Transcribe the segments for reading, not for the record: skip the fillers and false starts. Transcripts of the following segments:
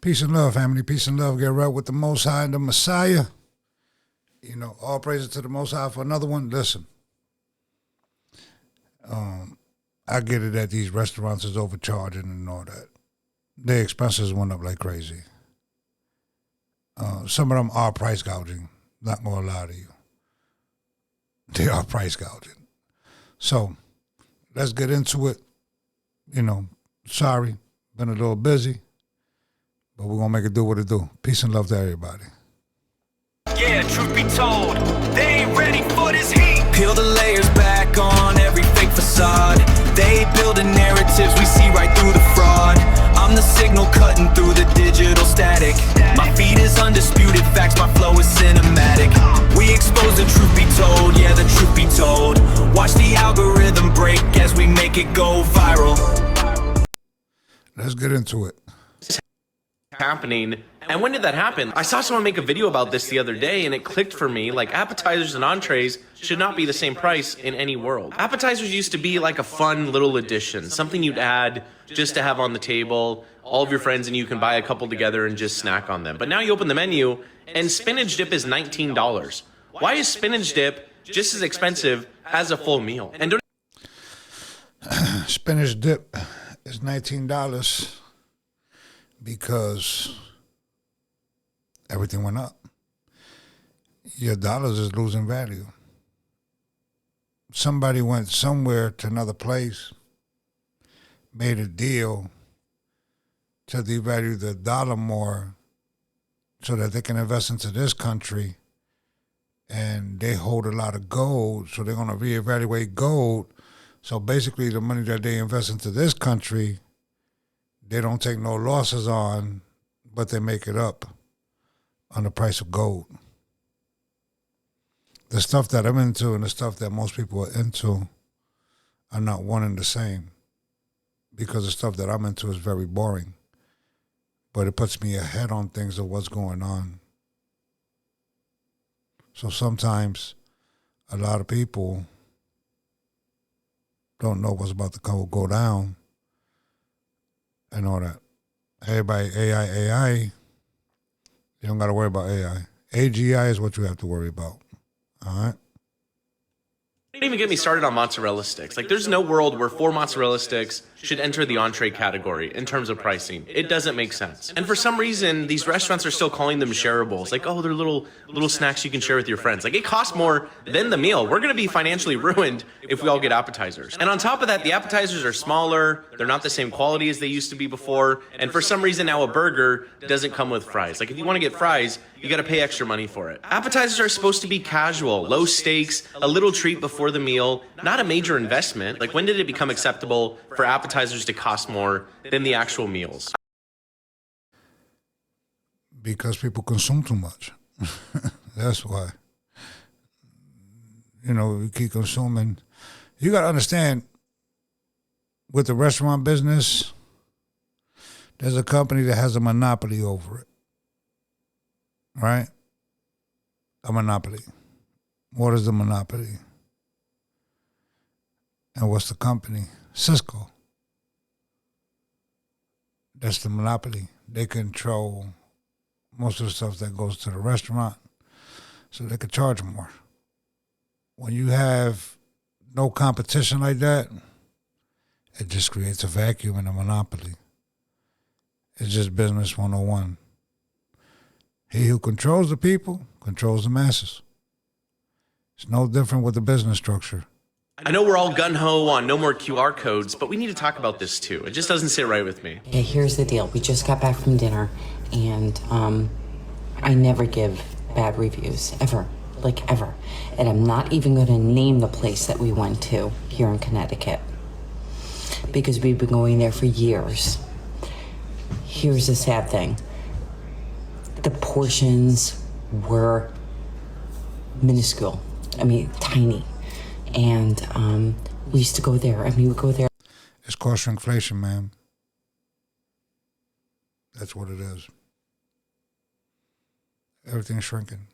Peace and love, family. Peace and love. Get right with the Most High and the Messiah. You know, all praises to the Most High for another one. Listen, I get it that these restaurants is overcharging and all that. Their expenses went up like crazy. Some of them are price gouging. Not going to lie to you. They are price gouging. So, let's get into it. You know, sorry, been a little busy. But we're going to make it do what it do. Peace and love to everybody. Yeah, truth be told, they ain't ready for this heat. Peel the layers back on every fake facade. They building narratives, we see right through the fraud. I'm the signal cutting through the digital static. My feed is undisputed facts, my flow is cinematic. We expose the truth be told, yeah, the truth be told. Watch the algorithm break as we make it go viral. Let's get into it. Happening. And when did that happen? I saw someone make a video about this the other day and it clicked for me, like appetizers and entrees should not be the same price in any world. Appetizers used to be like a fun little addition, something you'd add just to have on the table, all of your friends and you can buy a couple together and just snack on them. But now you open the menu and spinach dip is $19. Why is spinach dip just as expensive as a full meal? And don't Spinach dip is $19 because everything went up. Your dollars is losing value. Somebody went somewhere to another place, made a deal to devalue the dollar more so that they can invest into this country, and they hold a lot of gold, so they're going to reevaluate gold. So basically the money that they invest into this country, they don't take no losses on, but they make it up on the price of gold. The stuff that I'm into and the stuff that most people are into are not one and the same, because the stuff that I'm into is very boring. But it puts me ahead on things of what's going on. So sometimes a lot of people don't know what's about to go down and all that. Everybody, AI, you don't got to worry about AI. AGI is what you have to worry about. All right? Don't even get me started on mozzarella sticks. Like, there's no world where 4 mozzarella sticks should enter the entree category in terms of pricing. It doesn't make sense. And for some reason, these restaurants are still calling them shareables. Like, oh, they're little snacks you can share with your friends. Like, it costs more than the meal. We're going to be financially ruined if we all get appetizers. And on top of that, the appetizers are smaller. They're not the same quality as they used to be before. And for some reason now, a burger doesn't come with fries. Like, if you want to get fries, you got to pay extra money for it. Appetizers are supposed to be casual, low stakes, a little treat before the meal, not a major investment. Like, when did it become acceptable for appetizers to cost more than the actual meals? Because people consume too much. That's why. You know, we keep consuming. You got to understand, with the restaurant business, there's a company that has a monopoly over it. Right? A monopoly. What is the monopoly? And what's the company? Cisco. That's the monopoly. They control most of the stuff that goes to the restaurant, so they can charge more. When you have no competition like that, it just creates a vacuum and a monopoly. It's just business 101. He who controls the people controls the masses. It's no different with the business structure. I know we're all gung-ho on no more QR codes, but we need to talk about this too. It just doesn't sit right with me. Okay, here's the deal. We just got back from dinner, and I never give bad reviews, ever. Like, ever. And I'm not even going to name the place that we went to here in Connecticut, because we've been going there for years. Here's the sad thing. The portions were minuscule. I mean, tiny. And we used to go there. I mean, we go there. It's cost shrinkflation, man. That's what it is. Everything's shrinking.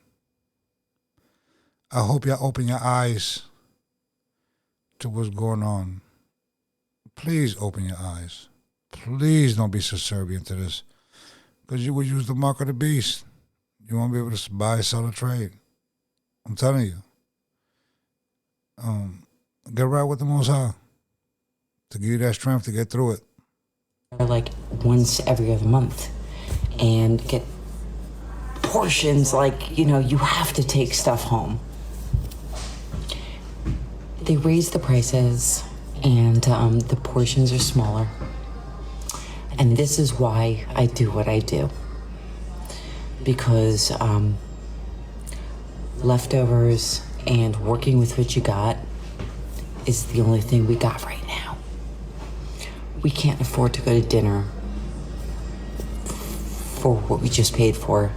I hope y'all open your eyes to what's going on. Please open your eyes. Please don't be subservient to this. Because you would use the mark of the beast. You won't be able to buy, sell, or trade. I'm telling you. Get right with the Most High to give you that strength to get through it. Like once every other month and get portions like, you have to take stuff home. They raise the prices and the portions are smaller. And this is why I do what I do. Because leftovers and working with what you got is the only thing we got right now. We can't afford to go to dinner for what we just paid for.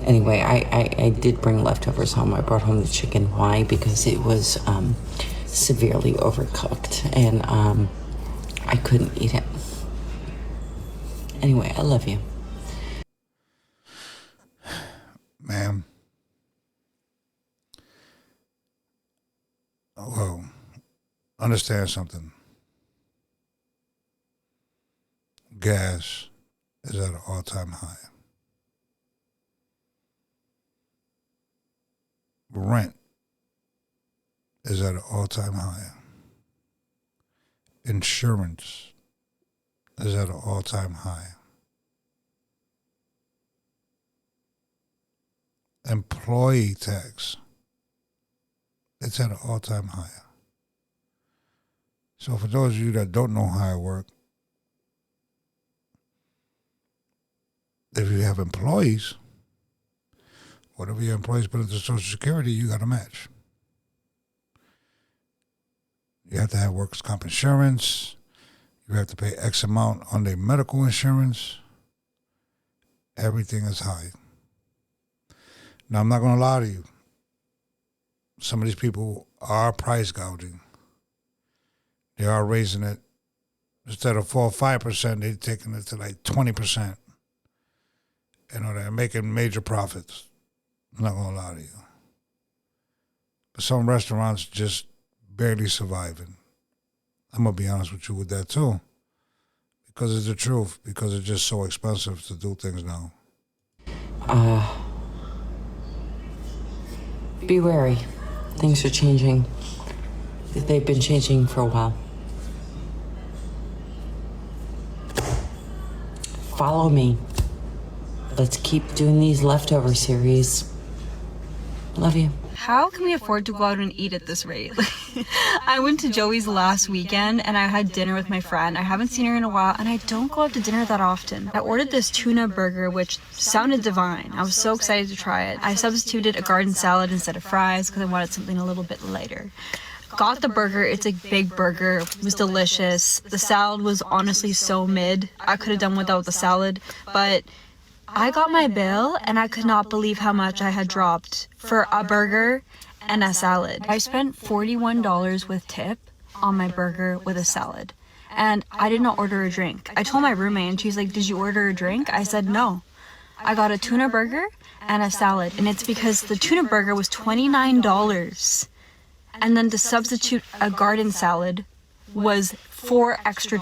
Anyway, I did bring leftovers home. I brought home the chicken. Why? Because it was severely overcooked and I couldn't eat it. Anyway, I love you. Ma'am. Well, understand something. Gas is at an all-time high. Rent is at an all-time high. Insurance is at an all-time high. Employee tax, it's at an all-time high. So for those of you that don't know how it works, if you have employees, whatever your employees put into Social Security, you got to match. You have to have workers' comp insurance. You have to pay X amount on their medical insurance. Everything is high. Now, I'm not going to lie to you. Some of these people are price gouging. They are raising it. Instead of 4 or 5%, they're taking it to like 20%. They're making major profits. I'm not going to lie to you. But some restaurants just barely surviving. I'm going to be honest with you with that too. Because it's the truth. Because it's just so expensive to do things now. Be wary. Things are changing. They've been changing for a while. Follow me. Let's keep doing these leftover series. Love you. How can we afford to go out and eat at this rate? I went to Joey's last weekend and I had dinner with my friend. I haven't seen her in a while and I don't go out to dinner that often. I ordered this tuna burger which sounded divine. I was so excited to try it. I substituted a garden salad instead of fries because I wanted something a little bit lighter. Got the burger. It's a big burger. It was delicious. The salad was honestly so mid. I could have done without the salad, but I got my bill and I could not believe how much I had dropped for a burger and a salad. I spent $41 with tip on my burger with a salad. And I did not order a drink. I told my roommate and she's like, "Did you order a drink?" I said no. I got a tuna burger and a salad. And it's because the tuna burger was $29. And then to substitute a garden salad was $4 extra.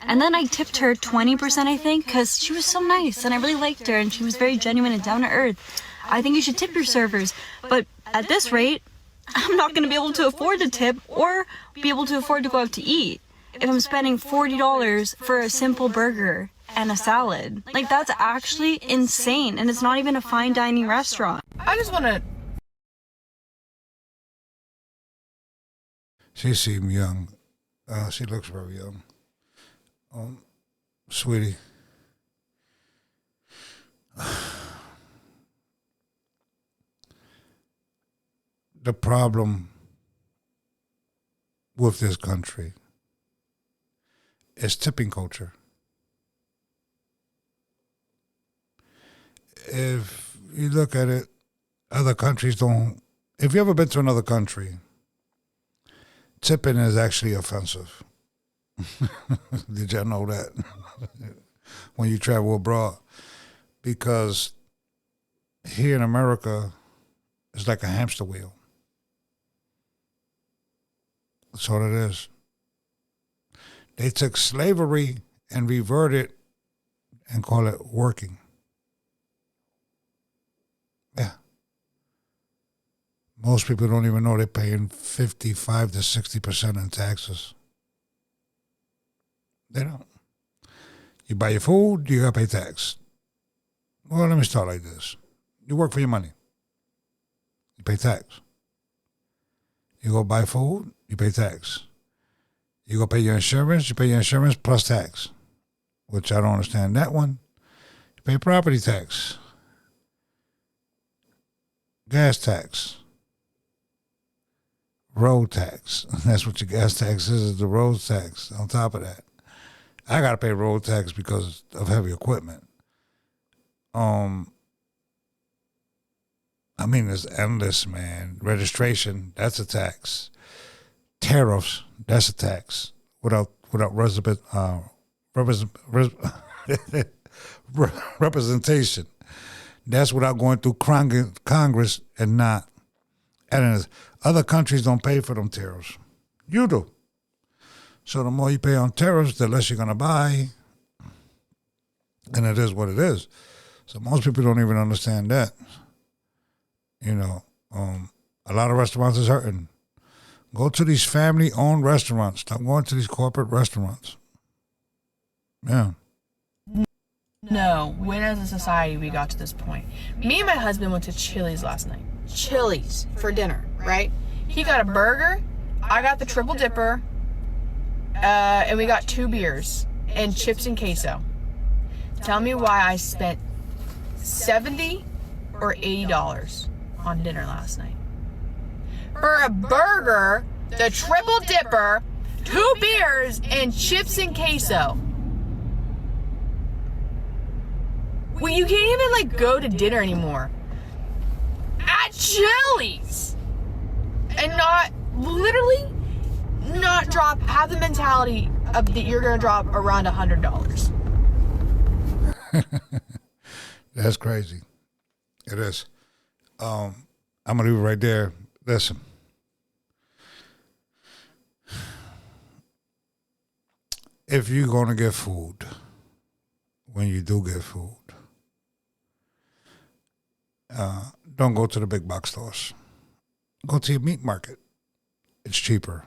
And then I tipped her 20%, I think, because she was so nice and I really liked her and she was very genuine and down to earth. I think you should tip your servers. But at this rate, I'm not going to be able to afford to tip or be able to afford to go out to eat if I'm spending $40 for a simple burger and a salad. Like, that's actually insane. And it's not even a fine dining restaurant. I just want to... She seemed young. She looks very young. Sweetie, the problem with this country is tipping culture. If you look at it, other countries don't. If you ever been to another country, tipping is actually offensive. Did y'all know that? When you travel abroad? Because here in America, it's like a hamster wheel. That's all it is. They took slavery and reverted and call it working. Yeah. Most people don't even know they're paying 55 to 60% in taxes. They don't. You buy your food, you got to pay tax. Well, let me start like this. You work for your money. You pay tax. You go buy food, you pay tax. You go pay your insurance, you pay your insurance plus tax, which I don't understand that one. You pay property tax, gas tax, road tax. That's what your gas tax is the road tax on top of that. I got to pay road tax because of heavy equipment. I mean, it's endless, man. Registration, that's a tax. Tariffs, that's a tax. Without representation. That's without going through Congress and not. And other countries don't pay for them tariffs. You do. So the more you pay on tariffs, the less you're going to buy. And it is what it is. So most people don't even understand that. You know, a lot of restaurants is hurting. Go to these family-owned restaurants. Stop going to these corporate restaurants. Yeah. No, when as a society we got to this point. Me and my husband went to Chili's last night. Chili's for dinner, right? He got a burger, I got the triple dipper, and we got 2 beers and chips and queso. Tell me why I spent $70 or $80 on dinner last night. For a burger, the triple dipper, 2 beers, and chips and queso. Well, you can't even go to dinner anymore at Chili's and have the mentality of that you're gonna drop around $100. That's crazy. It is. I'm gonna leave it right there. Listen. If you're gonna get food, when you do get food, don't go to the big box stores. Go to your meat market. It's cheaper.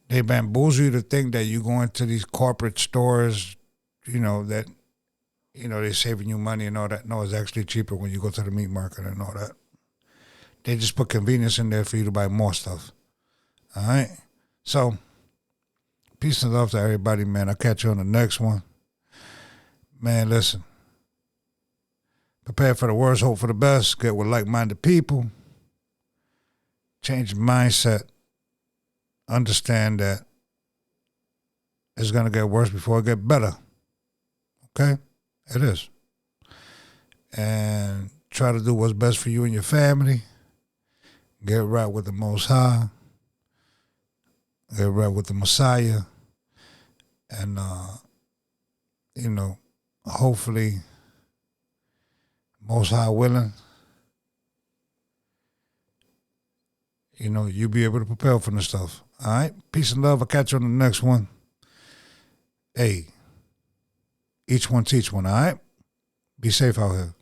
They bamboozle you to think that you go into these corporate stores, that, they're saving you money and all that. No, it's actually cheaper when you go to the meat market and all that. They just put convenience in there for you to buy more stuff. All right? So, peace and love to everybody, man. I'll catch you on the next one. Man, listen. Prepare for the worst, hope for the best. Get with like-minded people. Change your mindset. Understand that it's going to get worse before it gets better. Okay? It is. And try to do what's best for you and your family. Get right with the Most High. Get right with the Messiah. And, hopefully, Most High willing, you'll be able to prepare for this stuff. All right? Peace and love. I'll catch you on the next one. Hey, each one teach one, all right? Be safe out here.